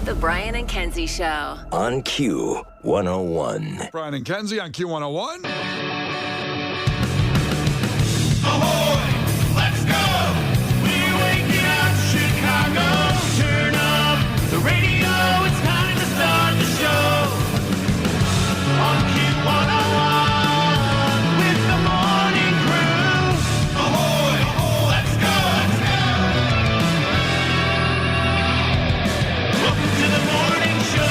The Brian and Kenzie Show. On Q101. Brian and Kenzie on Q101. Ahoy! Let's go! We're waking up Chicago. Turn up the radio. It's time to start the show. On Q101 with the morning crew. Ahoy! Let's go! Welcome to the morning show.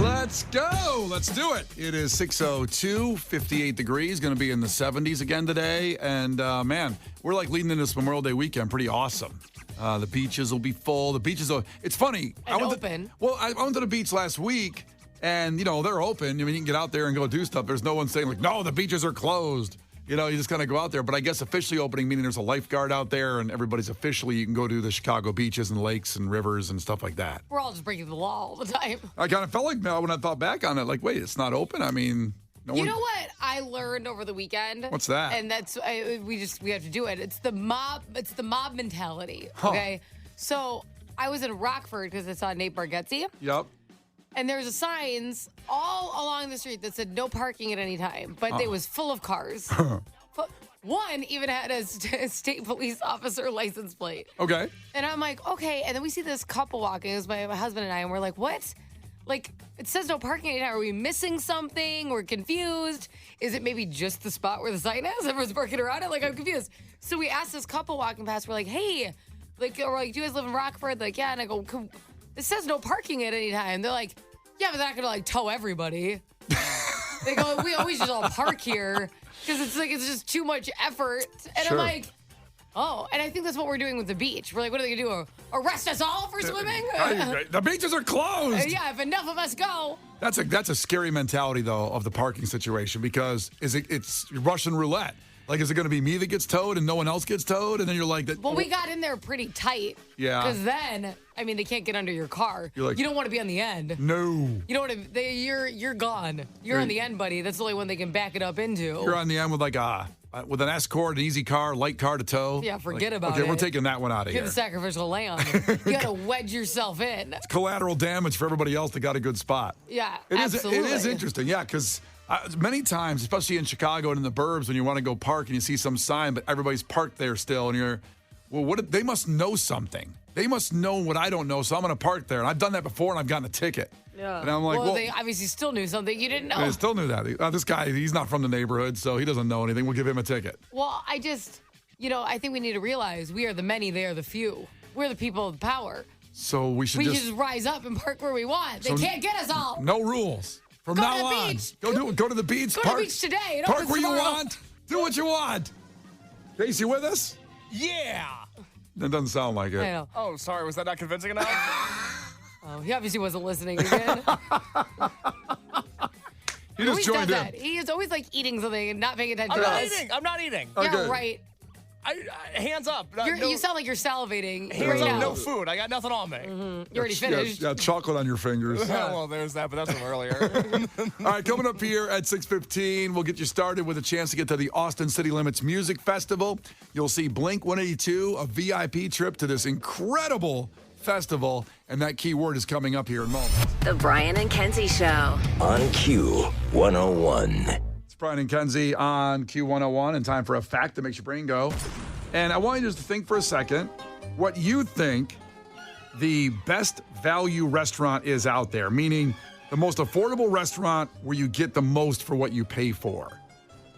Let's go. Let's do it. It is 6:02, 58 degrees. Going to be in the 70s again today. And, man, we're like leading into this Memorial Day weekend. Pretty awesome. The beaches will be full. The beaches will... It's funny. And open. I went to the beach last week, and, you know, they're open. I mean, you can get out there and go do stuff. There's no one saying, like, no, the beaches are closed. You know, you just kind of go out there. But I guess officially opening, meaning there's a lifeguard out there, and everybody's officially, you can go to the Chicago beaches and lakes and rivers and stuff like that. We're all just breaking the law all the time. I kind of felt like when I thought back on it, like, wait, it's not open? I mean... You know what I learned over the weekend? What's that? And that's we have to do it. It's the mob mentality. Huh. Okay. So I was in Rockford because I saw Nate Bargatze, Yep. and there was a signs all along the street that said no parking at any time, but it was full of cars. One even had a state police officer license plate. Okay. And I'm like, okay. And then we see this couple walking. It was my husband and I, and we're like, what? Like, it says no parking anytime. Are we missing something? We're confused. Is it maybe just the spot where the sign is? Everyone's parking around it? Like, I'm confused. So we asked this couple walking past. We're like, hey, like, we're like, do you guys live in Rockford? Like, yeah. And I go, it says no parking at any time. They're like, yeah, but they're not going to, like, tow everybody. They go, we always just all park here because it's like, it's just too much effort. And Sure. I'm like, oh, and I think that's what we're doing with the beach. We're like, what are they going to do? Arrest us all for swimming? The beaches are closed. Yeah, if enough of us go. That's a scary mentality, though, of the parking situation, because it's Russian roulette. Like, is it going to be me that gets towed and no one else gets towed? And then you're like... Well, we got in there pretty tight. Yeah. Because then, I mean, they can't get under your car. You're like, you don't want to be on the end. No. You don't want to... You're gone. You're on the end, buddy. That's the only one they can back it up into. You're on the end with with an Escort, an easy car, light car to tow. Yeah, forget about okay, it. we're taking that one out of You're here. the sacrificial lamb. You got to wedge yourself in. It's collateral damage for everybody else that got a good spot. Yeah, It absolutely. is interesting, yeah, because many times, especially in Chicago and in the burbs, when you want to go park and you see some sign, but everybody's parked there still, and you're, well, they must know something. They must know what I don't know, so I'm going to park there. And I've done that before, and I've gotten a ticket. Yeah. And I'm like, well, they obviously still knew something you didn't know. I still knew that. This guy, he's not from the neighborhood, so he doesn't know anything. We'll give him a ticket. Well, I think we need to realize we are the many, they are the few. We're the people of power. So we should We just... can just rise up and park where we want. They can't get us all. No rules. From Go now to the on. beach. Go to the beach. Go to the beach today. It Park opens where you tomorrow. want. Do what you want. Chase, you with us? Yeah. That doesn't sound like I it. know. Oh, sorry. Was that not convincing enough? Oh, he obviously wasn't listening again. He just Always joined does in. that. He is always like eating something and not paying attention I'm to not us. eating. I'm not eating. Oh, Yeah, good. right. Hands up. You sound like you're salivating hands right up. now. No food. I got nothing on me. You already finished. Yeah, chocolate on your fingers. Yeah, well, there's that, but that's from earlier. All right, coming up here at 6:15, we'll get you started with a chance to get to the Austin City Limits Music Festival. You'll see Blink 182, a VIP trip to this incredible festival, and that key word is coming up here in a moment. The Brian and Kenzie Show. On Q101. It's Brian and Kenzie on Q101, and time for a fact that makes your brain go. And I want you just to think for a second what you think the best value restaurant is out there, meaning the most affordable restaurant where you get the most for what you pay for.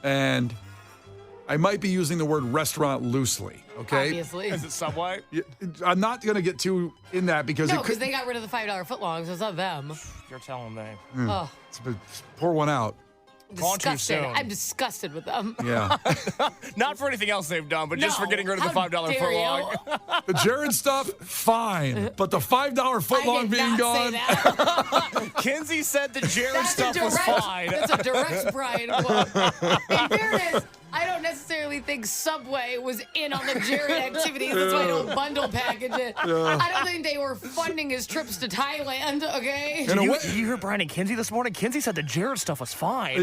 And I might be using the word restaurant loosely, okay? Obviously. Is it Subway? I'm not going to get too in that because No, it because could... they got rid of the $5 footlongs. So it's not them. You're telling me. Oh, Pour one out. Gone too disgusted. soon. I'm disgusted with them. Yeah. Not for anything else they've done, but just for No. getting rid of the How $5 dare footlong. The Jared stuff, fine. But the $5 footlong I did being not gone... say that. Kenzie said the Jared That's stuff a was direct, fine. That's a direct Brian quote. In fairness, I don't necessarily think Subway was in on the Jared activities. That's why I don't bundle package it. I don't think they were funding his trips to Thailand, okay? In a way- You heard Brian and Kenzie this morning? Kenzie said the Jared stuff was fine.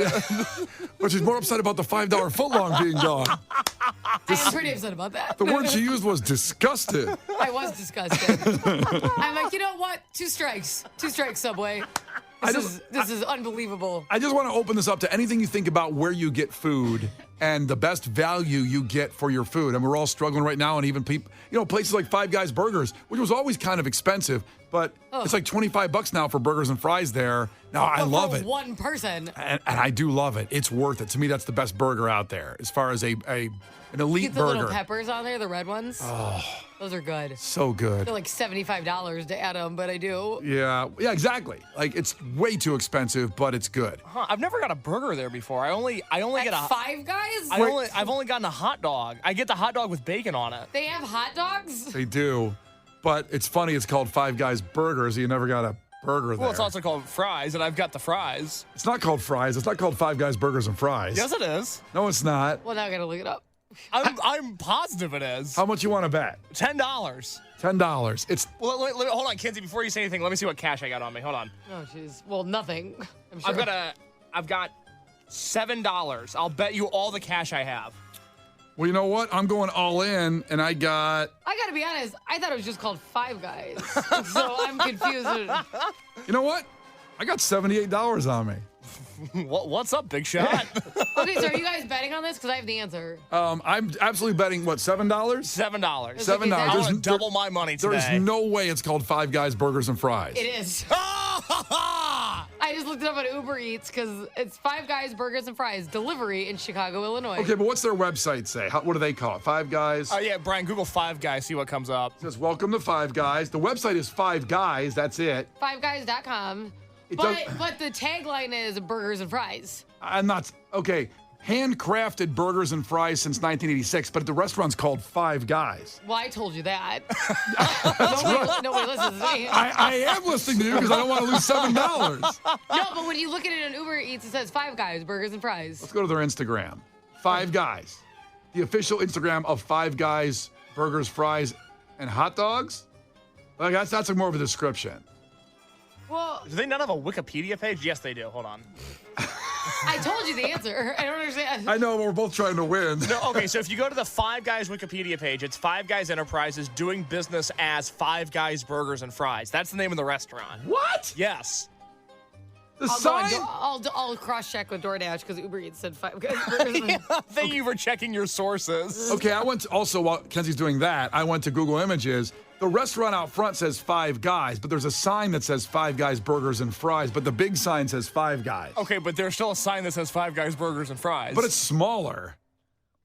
But she's more upset about the $5 footlong being gone. I am pretty upset about that. The word she used was disgusted. I was disgusted. I'm like, you know what? 2 strikes. 2 strikes, Subway. This is unbelievable. I just want to open this up to anything you think about where you get food and the best value you get for your food. And we're all struggling right now, and even people, places like Five Guys Burgers, which was always kind of expensive, but it's like $25 now for burgers and fries there. Now, I love it. One person. And I do love it. It's worth it. To me, that's the best burger out there as far as an elite Get the burger. little peppers on there, the red ones. Oh, those are good. so good. They're like $75 to add them, but I do. Yeah, exactly. Like, it's way too expensive, but it's good. Huh, I've never got a burger there before. I only get a Five Guys? I've only gotten a hot dog. I get the hot dog with bacon on it. They have hot dogs? They do. But it's funny, it's called Five Guys Burgers. You never got a burger there. Well, it's also called fries, and I've got the fries. It's not called fries. It's not called Five Guys Burgers and Fries. Yes, it is. No, it's not. Well, now I gotta look it up. I'm positive it is. How much you want to bet? $10. $10. It's Well, hold on, Kenzie. Before you say anything, let me see what cash I got on me. Hold on. Oh, jeez. Well, nothing. I'm sure. I've got $7. I'll bet you all the cash I have. well, you know what? I'm going all in, and I got. I gotta be honest. I thought it was just called Five Guys. So I'm confused. You know what? I got $78 on me. What's up, big shot? Okay, so are you guys betting on this? Because I have the answer. I'm absolutely betting what, $7? $7. $7. I want to There's- double my money today. There's no way it's called Five Guys Burgers and Fries. It is. I just looked it up on Uber Eats because it's Five Guys Burgers and Fries delivery in Chicago, Illinois. Okay, but what's their website say? What do they call it? Five Guys? Oh yeah, Brian, Google Five Guys, see what comes up. It says, welcome to Five Guys. The website is Five Guys. That's it. FiveGuys.com. It But the tagline is burgers and fries. I'm not. Okay. Handcrafted burgers and fries since 1986, but the restaurant's called Five Guys. Well, I told you that. nobody listens to me. I am listening to you because I don't want to lose $7. No, but when you look at it on Uber Eats, it says Five Guys Burgers and Fries. Let's go to their Instagram. Five Guys. The official Instagram of Five Guys Burgers, Fries, and Hot Dogs? Like, that's more of a description. Well, Do they not have a Wikipedia page? Yes, they do. Hold on. I told you the answer. I don't understand. I know, but we're both trying to win. No, okay, so if you go to the Five Guys Wikipedia page, it's Five Guys Enterprises doing business as Five Guys Burgers and Fries. That's the name of the restaurant. What? Yes. The I'll, go sign? on I'll cross-check with DoorDash because Uber Eats said Five Guys Burgers and Thank you for checking your sources. Okay, I went to, also while Kenzie's doing that, I went to Google Images. The restaurant out front says Five Guys, but there's a sign that says Five Guys Burgers and Fries, but the big sign says Five Guys. Okay, but there's still a sign that says Five Guys Burgers and Fries. But it's smaller.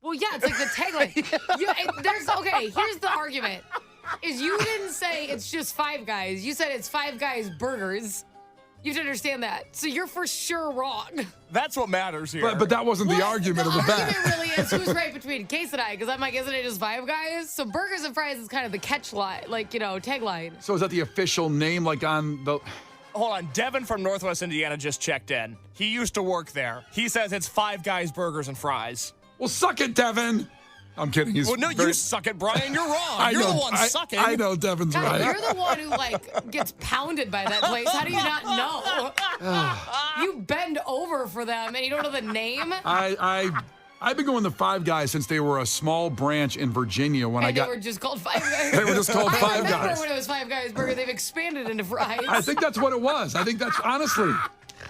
Well, yeah, it's like the tagline. Here's the argument. Is you didn't say it's just Five Guys. You said it's Five Guys Burgers. You have to understand that. So you're for sure wrong. That's what matters here. But that wasn't the Well, argument of the argument bet. really is who's right between Case and I, because I'm like, isn't it just Five Guys? So Burgers and Fries is kind of the catch line, tagline. So is that the official name, like on the... Hold on, Devin from Northwest Indiana just checked in. He used to work there. He says it's Five Guys Burgers and Fries. Well, suck it, Devin. I'm kidding. He's Well, no, very- you suck it, Brian. You're wrong. I You're know, the one sucking. I know Devin's God, right. you're the one who gets pounded by that place. How do you not know? You bend over for them and you don't know the name. I've been going to Five Guys since they were a small branch in Virginia when And I got... they were just called Five Guys. They were just called I Five remember Guys. when it was Five Guys Burger. They've expanded into fries. I think that's what it was. I think that's honestly.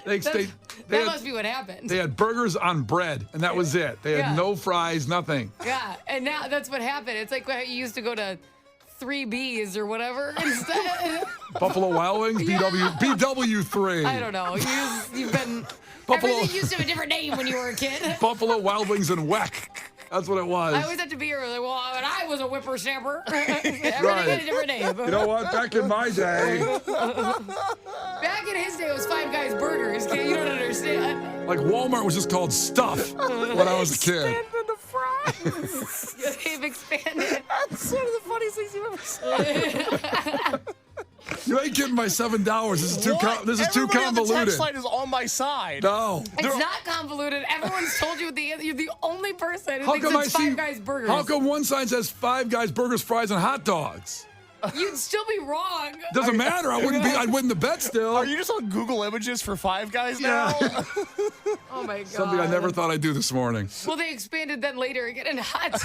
They that had, must be what happened. They had burgers on bread, and that was it. They had Yeah. no fries, nothing. Yeah, and now that's what happened. It's like when you used to go to 3Bs or whatever instead. Buffalo Wild Wings, BW3. I don't know. You've been. Buffalo- Everything used to have a different name when you were a kid. Buffalo Wild Wings and Weck. That's what it was. I always had to be here. Like, well, when I was a whippersnapper, everything had a different name. You know what? Back in my day, Back in his day, it was Five Guys Burgers. Kid. You don't understand. like Walmart was just called Stuff when I was a kid. And the fries. They've expanded. That's one of the funniest things you've ever said. You ain't kidding getting my $7? This is too What? this is too Everybody on the convoluted. text line is on my side. No. It's not convoluted. Everyone's told you the answer. You're the only person who How thinks come it's I see? Five Guys Burgers. How come one sign says Five Guys Burgers, fries, and hot dogs? You'd still be wrong. Doesn't matter. I'd win the bet still. Are you just on Google Images for Five Guys now? Yeah. Oh my god. Something I never thought I'd do this morning. Well, they expanded then later again in hot.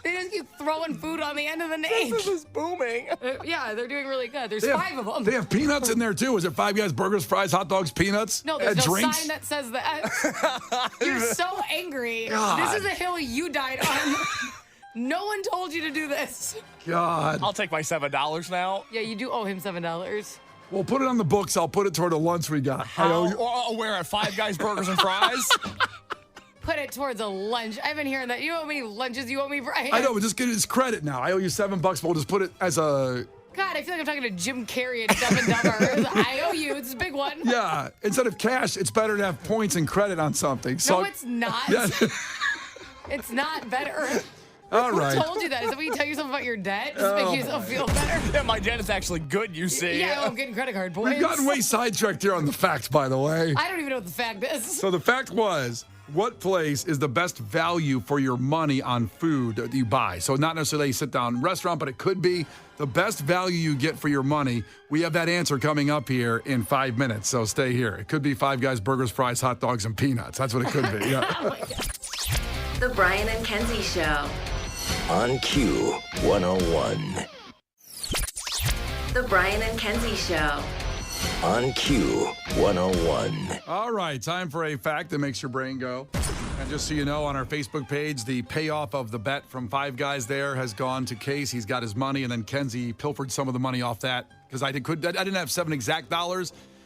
They just keep throwing food on the end of the name. This is booming. Yeah, they're doing really good. There's They have- 5 of them. They have peanuts in there too. Is it Five Guys Burgers, fries, hot dogs, peanuts? No, there's and no drinks? sign that says that. You're so angry. God. This is a hill you died on. No one told you to do this. God. I'll take my $7 now. Yeah, you do owe him $7. Well, put it on the books. I'll put it toward the lunch we got. I owe you- Where at Five Guys Burgers and Fries? Put it towards a lunch. I've been hearing that. You know how many lunches you owe me, Brian? I know, but just get his credit now. I owe you $7, but we'll just put it as a God, I feel like I'm talking to Jim Carrey at Dumb and Dumber. I owe you. It's a big one. yeah. Instead of cash, it's better to have points and credit on something. No, it's not. Yeah. It's not better. All right. Who told you that? Is that when you tell yourself about your debt? Just to make yourself feel better? Yeah, my debt is actually good, you see. Yeah, I'm getting credit card points. We've gotten way sidetracked here on the facts, by the way. I don't even know what the fact is. So the fact was, what place is the best value for your money on food that you buy? So not necessarily a sit-down restaurant, but it could be the best value you get for your money. We have that answer coming up here in 5 minutes, so stay here. It could be Five Guys Burgers, fries, hot dogs, and peanuts. That's what it could be. Yeah. Oh my God. The Brian and Kenzie Show. On Q 101. The Brian and Kenzie Show. On Q 101. All right, time for a fact that makes your brain go. And just so you know, on our Facebook page, the payoff of the bet from Five Guys there has gone to Case. He's got his money, and then Kenzie pilfered some of the money off that because I didn't have $7 exact,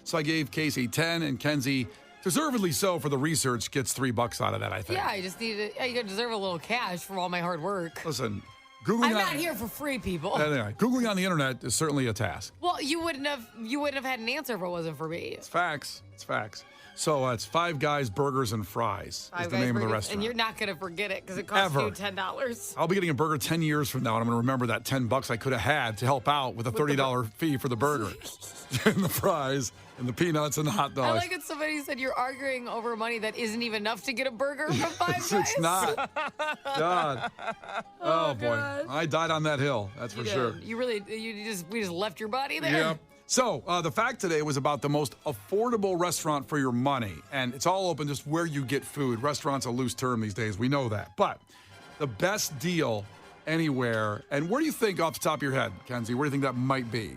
so I gave Casey 10, and Kenzie, deservedly so for the research, gets $3 out of that, I think. Yeah, I just need to. You deserve a little cash for all my hard work. Listen, Googling I'm not here for free, people. Anyway, Googling on the internet is certainly a task. Well, you wouldn't have had an answer if it wasn't for me. It's facts. It's facts. So it's Five Guys Burgers and Fries is the name of the restaurant. And you're not going to forget it because it costs Ever. you $10. I'll be getting a burger 10 years from now, and I'm going to remember that $10 I could have had to help out with a $30 fee for the burger and the fries and the peanuts and the hot I dogs. like it. Somebody said you're arguing over money that isn't even enough to get a burger from Five Guys. It's not. God. Oh, boy. gosh. I died on that hill. That's for You sure. did. We just left your body there. Yep. So the fact today was about the most affordable restaurant for your money. And it's all open just where you get food. Restaurant's a loose term these days. We know that. But the best deal anywhere. And where do you think off the top of your head, Kenzie, where do you think that might be?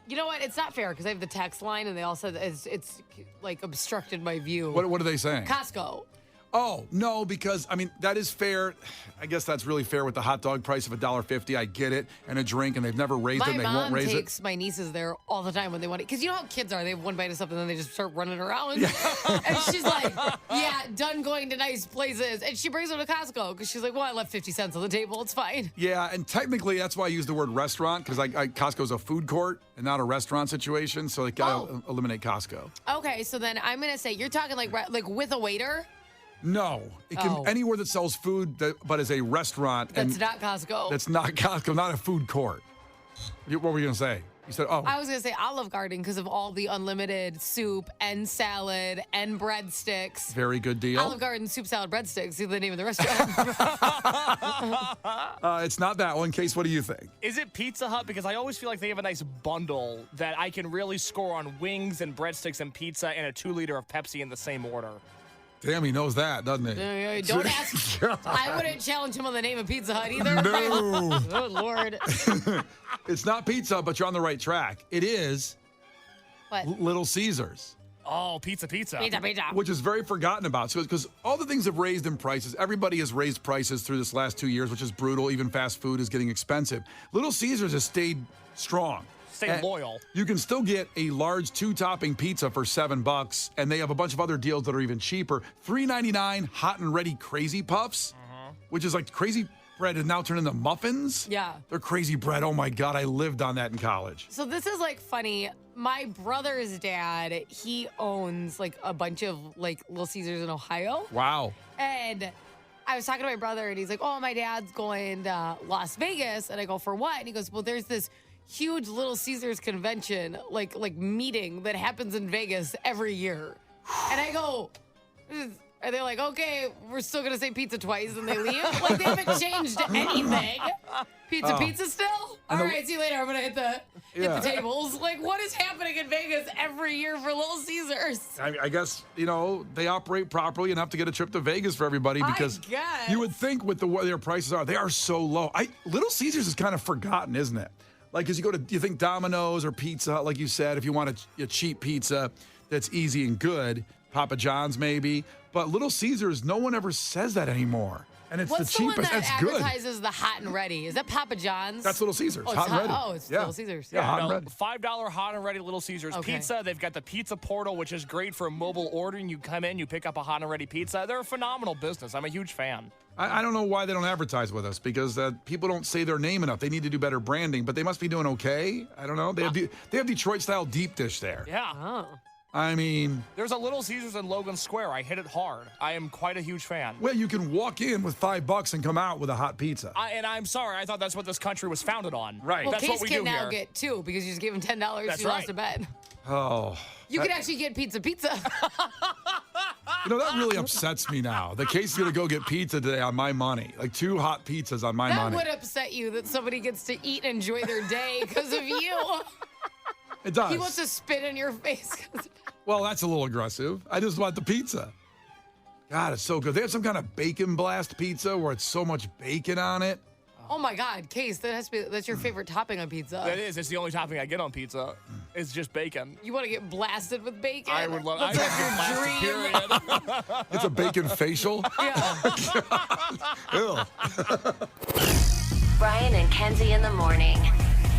You know what? It's not fair because I have the text line and they all said it's like obstructed my view. What are they saying? Costco. Oh, no, because, I mean, that is fair. I guess that's really fair with the hot dog price of $1.50. I get it. And a drink, and they've never raised it, My and they won't mom raise takes my nieces there all the time when they want it. Because you know how kids are. They have one bite of something, and then they just start running around. And she's like, yeah, done going to nice places. And she brings them to Costco because she's like, well, I left 50 cents on the table. It's fine. Yeah, and technically that's why I use the word restaurant, because Costco's a food court and not a restaurant situation, so they got to eliminate Costco. Okay, so then I'm going to say, you're talking like with a waiter? No, it can anywhere that sells food, but is a restaurant. That's not Costco. That's not Costco, not a food court. What were you going to say? You said, I was going to say Olive Garden because of all the unlimited soup and salad and breadsticks. Very good deal. Olive Garden soup, salad, breadsticks is the name of the restaurant. It's not that one. Case, what do you think? Is it Pizza Hut? Because I always feel like they have a nice bundle that I can really score on wings and breadsticks and pizza and a 2-liter of Pepsi in the same order. Damn, he knows that, doesn't he? Don't ask. I wouldn't challenge him on the name of Pizza Hut either. No. Oh, Lord. It's not pizza, but you're on the right track. It is What? Little Caesars. Oh, pizza. Pizza. Which is very forgotten about. So, because all the things have raised in prices. Everybody has raised prices through this last 2 years, which is brutal. Even fast food is getting expensive. Little Caesars has stayed strong. Stay loyal. You can still get a large 2-topping pizza for $7, and they have a bunch of other deals that are even cheaper. $3.99 hot and ready Crazy Puffs, which is like Crazy Bread has now turned into muffins. Yeah. They're Crazy Bread. Oh my God, I lived on that in college. So this is like funny. My brother's dad, he owns like a bunch of like Little Caesars in Ohio. Wow. And I was talking to my brother and he's like, oh, my dad's going to Las Vegas. And I go, for what? And he goes, well, there's this huge Little Caesars convention, like meeting that happens in Vegas every year. And I go, and they're like, okay, we're still going to say pizza twice, and they leave. Like, they haven't changed anything. Pizza still? All right, see you later. I'm going to hit the tables. Like, what is happening in Vegas every year for Little Caesars? I guess, they operate properly enough to get a trip to Vegas for everybody because guess. you would think with what their prices are, they are so low. Little Caesars is kind of forgotten, isn't it? Like, as you think Domino's or Pizza Hut, like you said, if you want a cheap pizza that's easy and good, Papa John's maybe. But Little Caesars, no one ever says that anymore. And it's What's the cheapest. The one that That's good. advertises the hot and ready? Is that Papa John's? That's Little Caesars. Oh, hot and ready. Oh, it's Little Caesars. Yeah, hot and ready. $5 hot and ready Little Caesars pizza. They've got the pizza portal, which is great for mobile ordering. You come in, you pick up a hot and ready pizza. They're a phenomenal business. I'm a huge fan. I don't know why they don't advertise with us because people don't say their name enough. They need to do better branding, but they must be doing okay. I don't know. They have Detroit-style deep dish there. Yeah. Oh. I mean, there's a Little Caesars in Logan Square. I hit it hard. I am quite a huge fan. Well, you can walk in with $5 and come out with a hot pizza. And I'm sorry. I thought that's what this country was founded on. Right. Well, That's Case what we can do now here. get two because you just gave him $10. That's He lost right. a bet. Oh. You could actually get pizza. That really upsets me now. The Case is going to go get pizza today on my money. Like 2 hot pizzas on my That money. would upset you that somebody gets to eat and enjoy their day because of you. It does. He wants to spit in your face. Well, that's a little aggressive. I just want the pizza. God, it's so good. They have some kind of bacon blast pizza where it's so much bacon on it. Oh my God, Case, that's your favorite topping on pizza. That is. It's the only topping I get on pizza. It's just bacon. You want to get blasted with bacon? I would love. That's I like your would dream. get blasted, period. It's a bacon facial. Yeah. Ew. Brian and Kenzie in the morning.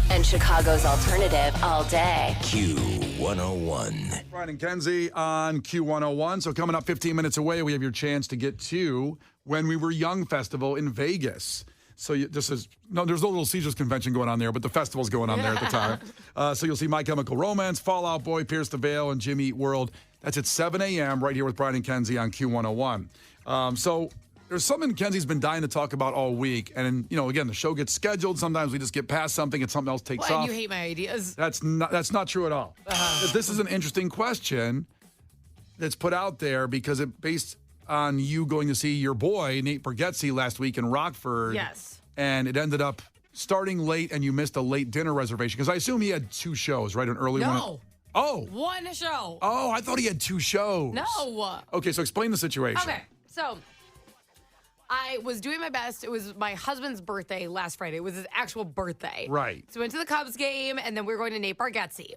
And Chicago's alternative all day. Q101. Brian and Kenzie on Q101. So coming up 15 minutes away, we have your chance to get to When We Were Young Festival in Vegas. So there's no Little Caesars convention going on there, but the festival's going on there at the time. So you'll see My Chemical Romance, Fall Out Boy, Pierce the Veil, and Jimmy Eat World. That's at 7 a.m. right here with Brian and Kenzie on Q101. So there's something Kenzie's been dying to talk about all week. And, again, the show gets scheduled. Sometimes we just get past something and something else takes Well, off. and you hate my ideas. That's not true at all. This is an interesting question that's put out there because it based on you going to see your boy, Nate Bargatze, last week in Rockford. Yes. And it ended up starting late and you missed a late dinner reservation because I assume he had 2 shows, right? An early one. No. Oh. One show. Oh, I thought he had 2 shows. No. Okay, so explain the situation. Okay, so I was doing my best. It was my husband's birthday last Friday. It was his actual birthday. Right. So we went to the Cubs game, and then we were going to Nate Bargatze.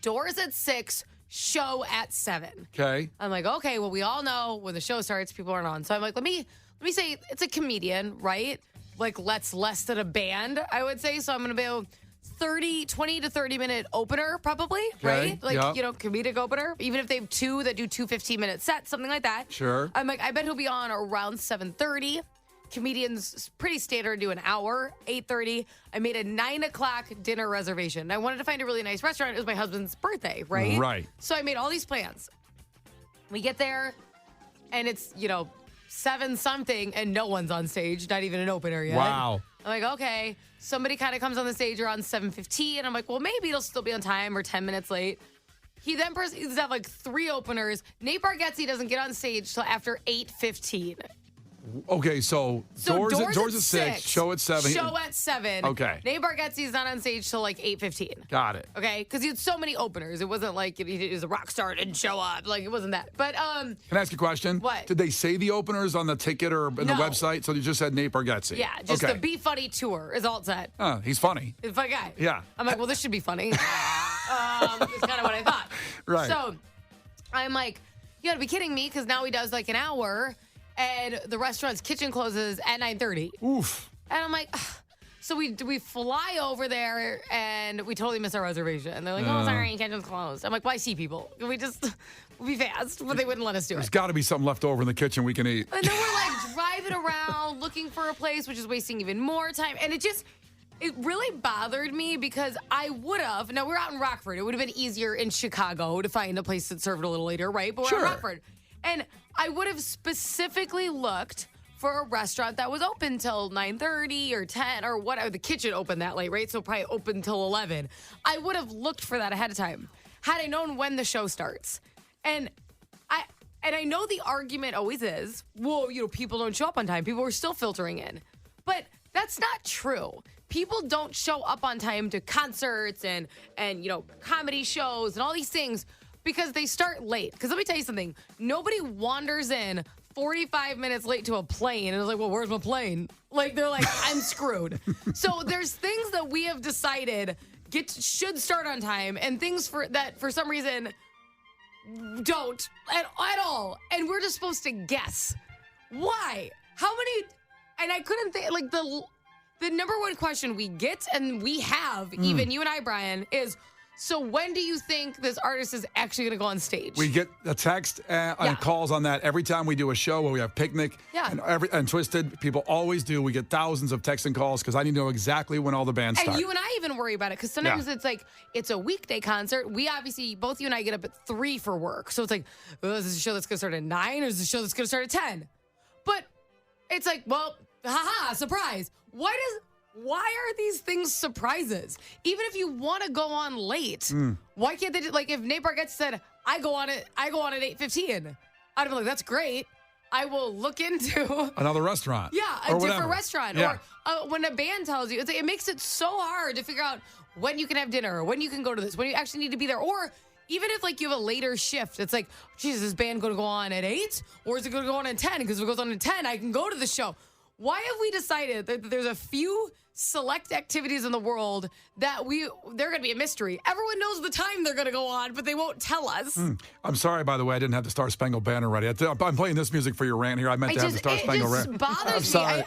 Doors at 6, show at 7. Okay. I'm like, okay, well, we all know when the show starts, people aren't on. So I'm like, let me say it's a comedian, right? Like, less than a band, I would say. So I'm going to be 20 to 30 minute opener, probably, Okay, right? Like, yep. Comedic opener. Even if they have 2 that do 2 15-minute sets, something like that. Sure. I'm like, I bet he'll be on around 7:30. Comedians, pretty standard, do an hour, 8:30. I made a 9 o'clock dinner reservation. I wanted to find a really nice restaurant. It was my husband's birthday, right? Right. So I made all these plans. We get there, and it's, 7 something, and no one's on stage, not even an opener yet. Wow. I'm like, okay. Somebody kind of comes on the stage around 7:15, and I'm like, well, maybe it'll still be on time or 10 minutes late. He then proceeds to have 3 openers. Nate Bargatze doesn't get on stage till after 8:15. Okay, so doors at 6, show at 7. Show at 7. Okay. Nate Bargatze's not on stage till 8:15. Got it. Okay, because he had so many openers. It wasn't like he was a rock star and didn't show up. It wasn't that. But Can I ask you a question? What? Did they say the openers on the ticket or in the No. website? So you just said Nate Bargatze. yeah, just okay. the Be Funny tour is all it said. He's funny. He's a fun guy. Yeah. I'm like, well, this should be funny. It's kind of what I thought. Right. So I'm like, you gotta be kidding me, because now he does an hour, and the restaurant's kitchen closes at 9:30. Oof. And I'm like, ugh. So we fly over there, and we totally miss our reservation. And they're like, oh, sorry, kitchen's closed. I'm like, well, I see people. Can we just be fast? But they wouldn't let us do There's it. got to be something left over in the kitchen we can eat. And then we're driving around looking for a place, which is wasting even more time. And it really bothered me because I would have. Now, we're out in Rockford. It would have been easier in Chicago to find a place that served a little later, right? But we're Sure. in Rockford. And I would have specifically looked for a restaurant that was open till 9:30 or 10 or whatever. The kitchen opened that late, right? So probably open till 11. I would have looked for that ahead of time had I known when the show starts. And I know the argument always is, well, people don't show up on time. People are still filtering in. But that's not true. People don't show up on time to concerts and comedy shows and all these things because they start late. Because let me tell you something. Nobody wanders in 45 minutes late to a plane and is like, well, where's my plane? Like, they're like, I'm screwed. So there's things that we have decided should start on time and things that for some reason don't at all. And we're just supposed to guess. Why? How many? And I couldn't think, like, the number one question we get, and we have, even you and I, Brian, is, so when do you think this artist is actually going to go on stage? We get a text and calls on that every time we do a show where we have Picnic and Twisted. People always do. We get thousands of texts and calls because I need to know exactly when all the bands start. And you and I even worry about it because sometimes it's like, it's a weekday concert. We obviously, both you and I get up at 3 for work. So it's like, is this a show that's going to start at 9 or is this a show that's going to start at 10? But it's like, well, haha, surprise. Why are these things surprises? Even if you want to go on late, why can't they like if Nate Bargatze said, I go on at 8:15, I'd be like, that's great. I will look into another restaurant. Yeah, a different whatever. Restaurant. Yeah. Or when a band tells you, it makes it so hard to figure out when you can have dinner or when you can go to this, when you actually need to be there. Or even if like you have a later shift, it's like, Jesus, is this band going to go on at 8 or is it going to go on at 10? Because if it goes on at 10, I can go to the show. Why have we decided that there's a few select activities in the world that they're going to be a mystery? Everyone knows the time they're going to go on, but they won't tell us. I'm sorry, by the way, I didn't have the Star Spangled Banner ready. I'm playing this music for your rant here. I meant to have the Star Spangled Rant. It just bothers I'm sorry. me.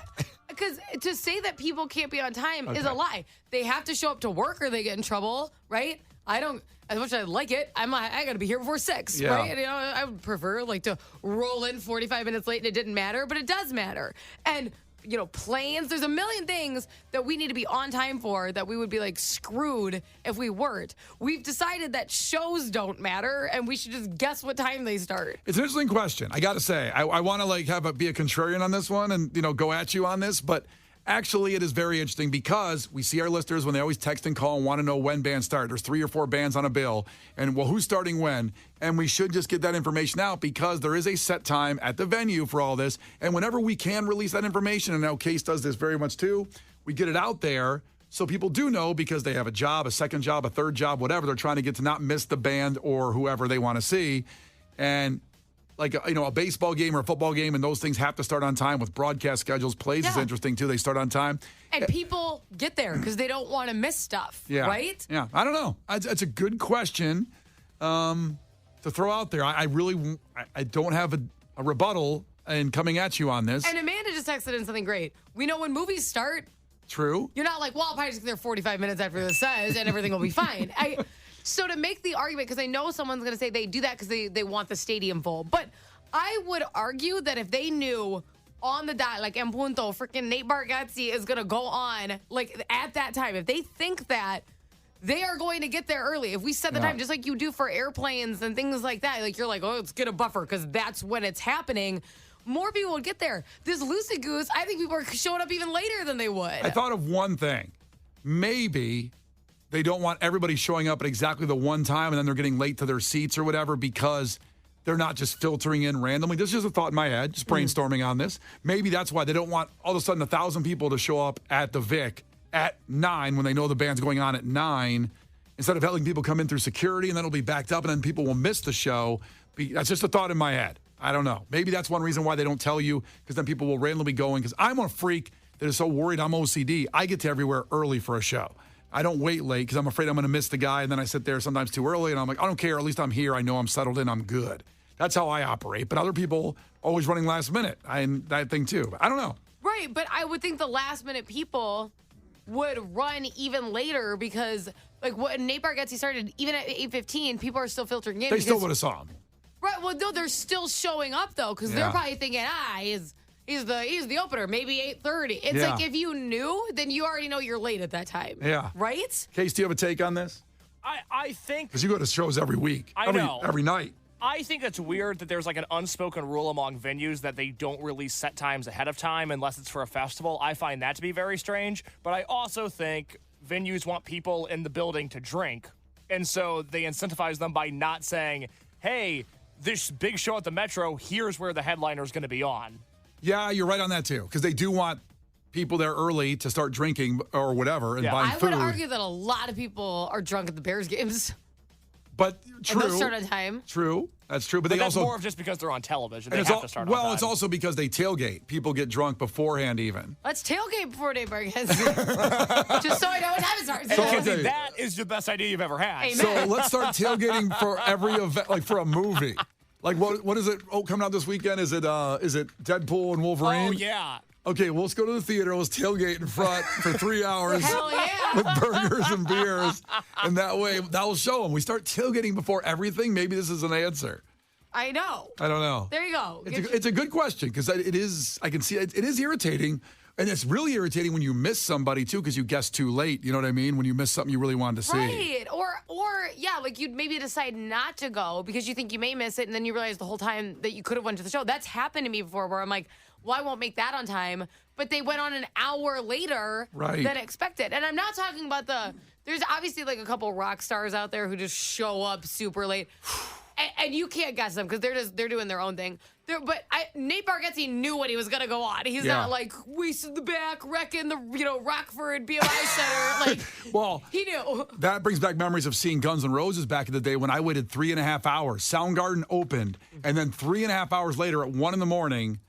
Because to say that people can't be on time is a lie. They have to show up to work or they get in trouble, right? I don't, as much as I like it, I got to be here before 6, right? And, I would prefer like to roll in 45 minutes late and it didn't matter, but it does matter. And planes, there's a million things that we need to be on time for that we would be like screwed if we weren't. We've decided that shows don't matter and we should just guess what time they start. It's an interesting question. I got to say, I want to like be a contrarian on this one and, go at you on this, but actually it is very interesting because we see our listeners when they always text and call and want to know when bands start. There's 3 or 4 bands on a bill and well, who's starting when? And we should just get that information out because there is a set time at the venue for all this. And whenever we can release that information, and now Case does this very much too, we get it out there so people do know because they have a job, a second job, a third job, whatever. They're trying to get to not miss the band or whoever they want to see. And like, a baseball game or a football game, and those things have to start on time with broadcast schedules. Plays is interesting, too. They start on time. And people get there because they don't want to miss stuff, right? Yeah, I don't know. It's a good question to throw out there. I really don't have a rebuttal in coming at you on this. And Amanda just texted in something great. We know when movies start. True. You're not like, well, I'll probably just get there 45 minutes after this says, and everything will be fine. So to make the argument, because I know someone's going to say they do that because they want the stadium full. But I would argue that if they knew on the dot, like en punto, freaking Nate Bargatze is going to go on, like at that time, if they think that, they are going to get there early. If we set the time, just like you do for airplanes and things like that, like you're like, oh, let's get a buffer because that's when it's happening. More people would get there. This loosey goose, I think people are showing up even later than they would. I thought of one thing. Maybe they don't want everybody showing up at exactly the one time and then they're getting late to their seats or whatever because they're not just filtering in randomly. This is just a thought in my head, just brainstorming on this. Maybe that's why they don't want all of a sudden 1,000 people to show up at the Vic at 9 when they know the band's going on at 9 instead of having people come in through security and then it'll be backed up and then people will miss the show. That's just a thought in my head. I don't know. Maybe that's one reason why they don't tell you because then people will randomly be going because I'm a freak that is so worried I'm OCD. I get to everywhere early for a show. I don't wait late because I'm afraid I'm going to miss the guy, and then I sit there sometimes too early, and I'm like, I don't care. At least I'm here. I know I'm settled in. I'm good. That's how I operate. But other people always running last minute. That thing too. But I don't know. Right, but I would think the last minute people would run even later because, like, when Nate Bargatze started, even at 8:15, people are still filtering in. They still would have saw him. Right. Well, no, they're still showing up though because they're probably thinking, he's the opener, maybe 8:30. It's like if you knew, then you already know you're late at that time. Yeah. Right? Case, do you have a take on this? I think because you go to shows every week. I know every night. I think it's weird that there's like an unspoken rule among venues that they don't release set times ahead of time unless it's for a festival. I find that to be very strange. But I also think venues want people in the building to drink. And so they incentivize them by not saying, hey, this big show at the Metro, here's where the headliner is going to be on. Yeah, you're right on that too, because they do want people there early to start drinking or whatever and buying food. I would argue that a lot of people are drunk at the Bears games. But true. And they'll start on time. True. That's true. But they that's also more of just because they're on television. They it's have to start on time. Well, it's also because they tailgate. People get drunk beforehand even. Let's tailgate before Dave Just so I know what time it starts. And Kenzie, that is the best idea you've ever had. Amen. So let's start tailgating for every event, like for a movie. Like what is it? Oh, coming out this weekend? Is it Deadpool and Wolverine? Oh, yeah. Okay, well, let's go to the theater. Let's tailgate in front for 3 hours. Hell yeah. With burgers and beers. And that way, that will show them. We start tailgating before everything. Maybe this is an answer. I know. I don't know. There you go. It's a good question because it is, I can see it is irritating. And it's really irritating when you miss somebody, too, because you guessed too late. You know what I mean? When you miss something you really wanted to see. Right. Or yeah, like you'd maybe decide not to go because you think you may miss it, and then you realize the whole time that you could have went to the show. That's happened to me before where I'm like, well, I won't make that on time. But they went on an hour later than expected. And I'm not talking about there's obviously like a couple rock stars out there who just show up super late. And you can't guess them because they're doing their own thing. But Nate Bargatze knew when he was gonna go on. He's not like wasted the back, wrecking the Rockford BMI Center. Like, well, he knew. That brings back memories of seeing Guns N' Roses back in the day when I waited 3.5 hours. Soundgarden opened, and then 3.5 hours later at 1 a.m,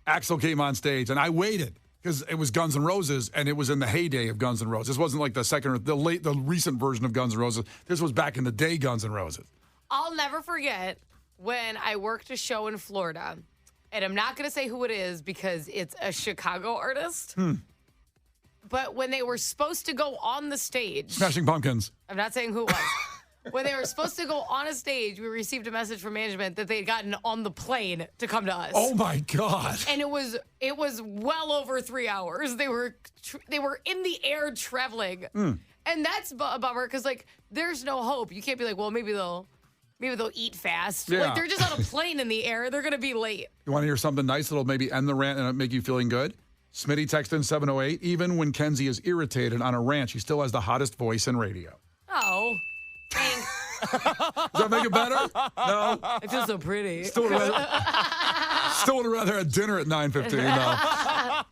Axl came on stage, and I waited because it was Guns N' Roses, and it was in the heyday of Guns N' Roses. This wasn't like the second or the recent version of Guns N' Roses. This was back in the day Guns N' Roses. I'll never forget when I worked a show in Florida, and I'm not going to say who it is because it's a Chicago artist. But when they were supposed to go on the stage, Smashing Pumpkins. I'm not saying who it was. When they were supposed to go on a stage, we received a message from management that they had gotten on the plane to come to us. Oh my God! And it was well over 3 hours. They were in the air traveling, and that's a bummer because like there's no hope. You can't be like, well, maybe they'll eat fast. Yeah. Like, they're just on a plane in the air. They're going to be late. You want to hear something nice that'll maybe end the rant and make you feeling good? Smitty text in 708. Even when Kenzie is irritated on a rant, she still has the hottest voice in radio. Oh, thanks. Does that make it better? No? I feel so pretty. Still would have rather had dinner at 9:15, though.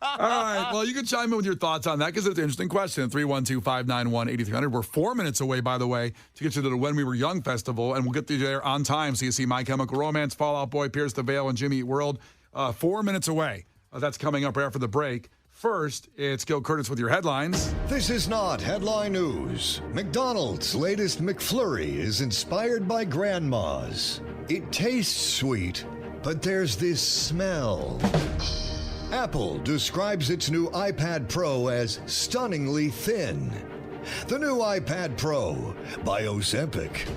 All right. Well, you can chime in with your thoughts on that because it's an interesting question. 312-591-8300. We're 4 minutes away, by the way, to get you to the When We Were Young Festival, and we'll get you there on time so you see My Chemical Romance, Fall Out Boy, Pierce the Veil, and Jimmy Eat World. 4 minutes away. That's coming up right after the break. First, it's Gil Curtis with your headlines. This is not headline news. McDonald's latest McFlurry is inspired by grandmas. It tastes sweet, but there's this smell. Apple describes its new iPad Pro as stunningly thin. The new iPad Pro by Ozempic.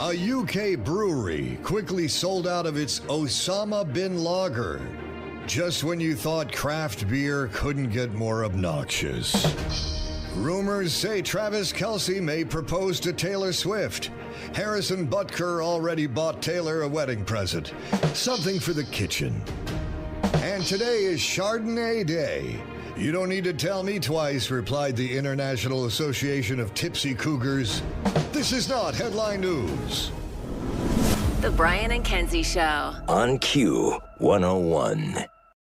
A UK brewery quickly sold out of its Osama Bin Lager. Just when you thought craft beer couldn't get more obnoxious. Rumors say Travis Kelce may propose to Taylor Swift. Harrison Butker already bought Taylor a wedding present. Something for the kitchen. And today is Chardonnay Day. You don't need to tell me twice, replied the International Association of Tipsy Cougars. This is not headline news. The Brian and Kenzie Show. On Q101.